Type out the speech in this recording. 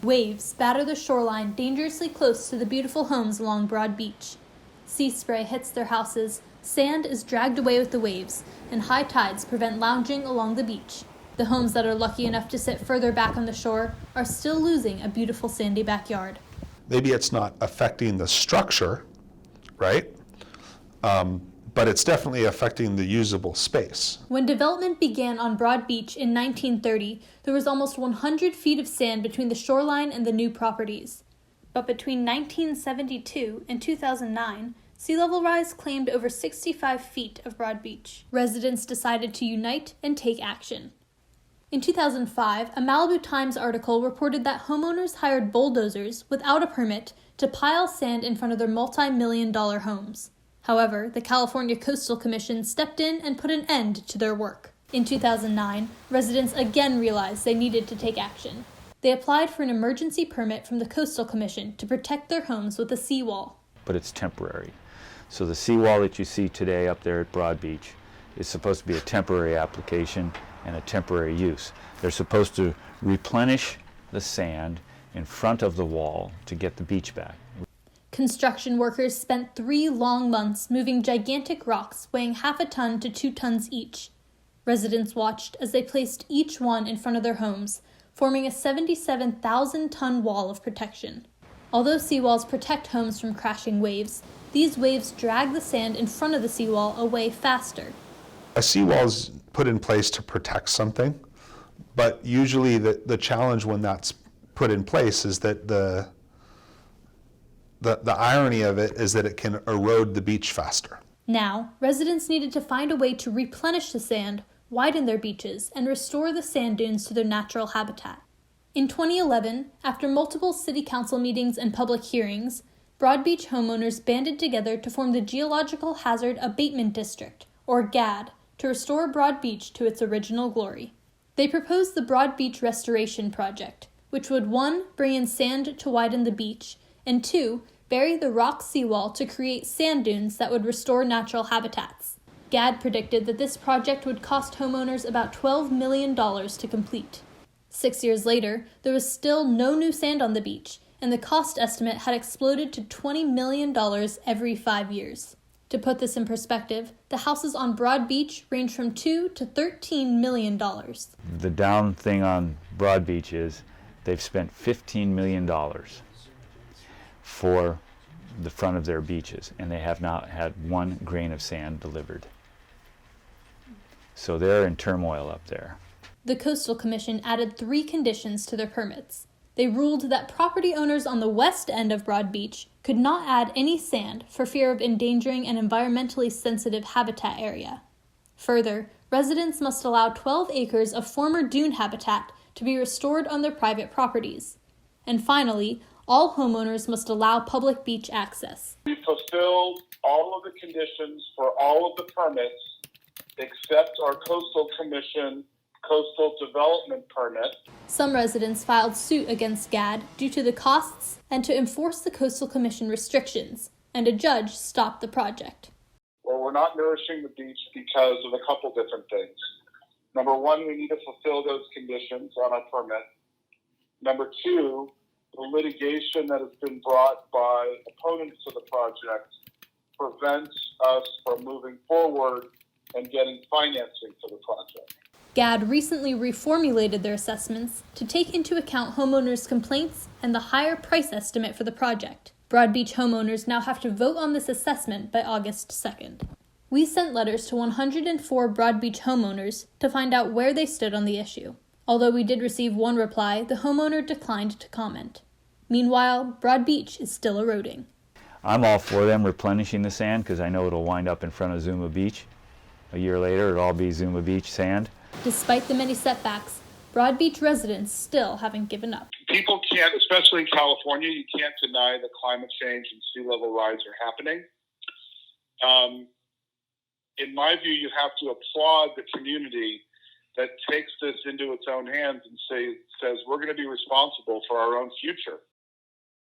Waves batter the shoreline dangerously close to the beautiful homes along Broad Beach. Sea spray hits their houses, sand is dragged away with the waves, and high tides prevent lounging along the beach. The homes that are lucky enough to sit further back on the shore are still losing a beautiful sandy backyard. Maybe it's not affecting the structure, right? But it's definitely affecting the usable space. When development began on Broad Beach in 1930, there was almost 100 feet of sand between the shoreline and the new properties. But between 1972 and 2009, sea level rise claimed over 65 feet of Broad Beach. Residents decided to unite and take action. In 2005, a Malibu Times article reported that homeowners hired bulldozers without a permit to pile sand in front of their multi-million-dollar homes. However, the California Coastal Commission stepped in and put an end to their work. In 2009, residents again realized they needed to take action. They applied for an emergency permit from the Coastal Commission to protect their homes with a seawall. But it's temporary. So the seawall that you see today up there at Broad Beach is supposed to be a temporary application and a temporary use. They're supposed to replenish the sand in front of the wall to get the beach back. Construction workers spent 3 long months moving gigantic rocks weighing half a ton to 2 tons each. Residents watched as they placed each one in front of their homes, forming a 77,000-ton wall of protection. Although seawalls protect homes from crashing waves, these waves drag the sand in front of the seawall away faster. A seawall is put in place to protect something, but usually the challenge when that's put in place is that the irony of it is that it can erode the beach faster. Now, residents needed to find a way to replenish the sand, widen their beaches, and restore the sand dunes to their natural habitat. In 2011, after multiple city council meetings and public hearings, Broad Beach homeowners banded together to form the Geological Hazard Abatement District, or GAD, to restore Broad Beach to its original glory. They proposed the Broad Beach Restoration Project, which would 1. Bring in sand to widen the beach, and 2. Bury the rock seawall to create sand dunes that would restore natural habitats. GAD predicted that this project would cost homeowners about $12 million to complete. 6 years later, there was still no new sand on the beach, and the cost estimate had exploded to $20 million every 5 years. To put this in perspective, the houses on Broad Beach range from $2 to $13 million. The down thing on Broad Beach is they've spent $15 million for the front of their beaches, and they have not had 1 grain of sand delivered. So they're in turmoil up there. The Coastal Commission added 3 conditions to their permits. They ruled that property owners on the west end of Broad Beach could not add any sand for fear of endangering an environmentally sensitive habitat area. Further, residents must allow 12 acres of former dune habitat to be restored on their private properties. And finally, all homeowners must allow public beach access. We fulfilled all of the conditions for all of the permits except our Coastal Commission Coastal Development Permit. Some residents filed suit against GAD due to the costs and to enforce the Coastal Commission restrictions, and a judge stopped the project. Well, we're not nourishing the beach because of a couple different things. Number 1, we need to fulfill those conditions on our permit. Number 2, the litigation that has been brought by opponents to the project prevents us from moving forward and getting financing for the project. GAD recently reformulated their assessments to take into account homeowners' complaints and the higher price estimate for the project. Broad Beach homeowners now have to vote on this assessment by August 2nd. We sent letters to 104 Broad Beach homeowners to find out where they stood on the issue. Although we did receive 1 reply, the homeowner declined to comment. Meanwhile, Broad Beach is still eroding. I'm all for them replenishing the sand because I know it'll wind up in front of Zuma Beach. A year later, it'll all be Zuma Beach sand. Despite the many setbacks, Broad Beach residents still haven't given up. People can't, especially in California, you can't deny that climate change and sea level rise are happening. In my view, you have to applaud the community that takes this into its own hands and says, we're going to be responsible for our own future.